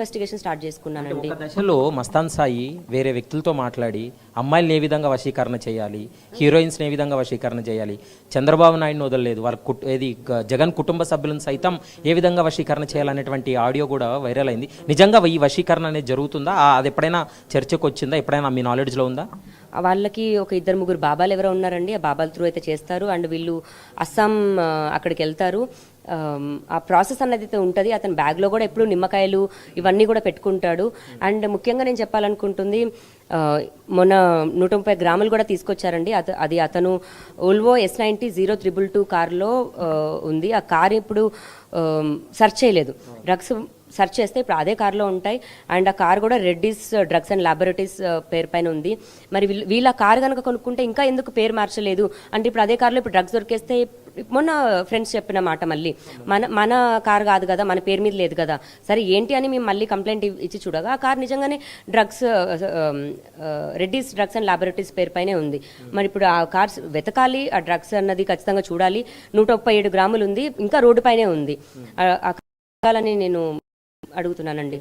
Investigation start చేసుకున్నానండి. ఒక దశలో మస్తాన్ సాయి వేరే వ్యక్తులతో మాట్లాడి అమ్మాయిల్ని ఏ విధంగా వశీకరణ చేయాలి, హీరోయిన్స్ని ఏ విధంగా వశీకరణ చేయాలి, చంద్రబాబు నాయుడుని వదలలేదు, వాళ్ళ జగన్ కుటుంబ సభ్యులను సైతం ఏ విధంగా వశీకరణ చేయాలనేటువంటి ఆడియో కూడా వైరల్ అయింది. నిజంగా ఈ వశీకరణ అనేది జరుగుతుందా? అది ఎప్పుడైనా చర్చకు వచ్చిందా? ఎప్పుడైనా మీ నాలెడ్జ్లో ఉందా? వాళ్ళకి ఒక 2-3 బాబాలు ఎవరో ఉన్నారండి. ఆ బాబాల త్రూ అయితే చేస్తారు. అండ్ వీళ్ళు అస్సాం అక్కడికి వెళ్తారు. ఆ ప్రాసెస్ అన్నది అయితే ఉంటుంది. అతని బ్యాగ్లో కూడా ఎప్పుడు నిమ్మకాయలు ఇవన్నీ కూడా పెట్టుకుంటాడు. అండ్ ముఖ్యంగా నేను చెప్పాలనుకుంటుంది, మొన్న 130 గ్రాములు కూడా తీసుకొచ్చారండి. అది అతను ఓల్వో S90-022 కార్లో ఉంది. ఆ కార్ ఇప్పుడు సెర్చ్ చేయలేదు. డ్రగ్స్ సెర్చ్ చేస్తే ఇప్పుడు అదే కార్లో ఉంటాయి. అండ్ ఆ కార్ కూడా రెడ్డిస్ డ్రగ్స్ అండ్ ల్యాబొరేటరీస్ పేరు పైన ఉంది. మరి వీళ్ళ కార్ కనుక కొనుక్కుంటే ఇంకా ఎందుకు పేరు మార్చలేదు అంటే, ఇప్పుడు అదే కార్లో ఇప్పుడు డ్రగ్స్ దొరికేస్తే మొన్న ఫ్రెండ్స్ చెప్పిన మాట మళ్ళీ మన కార్ కాదు కదా, మన పేరు మీద లేదు కదా, సరే ఏంటి అని మేము మళ్ళీ కంప్లైంట్ ఇచ్చి చూడగా ఆ కార్ నిజంగానే రెడ్డిస్ డ్రగ్స్ అండ్ ల్యాబొరేటరీస్ పేరు పైనే ఉంది. మరి ఇప్పుడు ఆ కార్స్ వెతకాలి, ఆ డ్రగ్స్ అన్నది ఖచ్చితంగా చూడాలి. 137 గ్రాములు ఉంది, ఇంకా రోడ్డు పైనే ఉంది. ఆ కాలని నేను అడుగుతున్నానండి.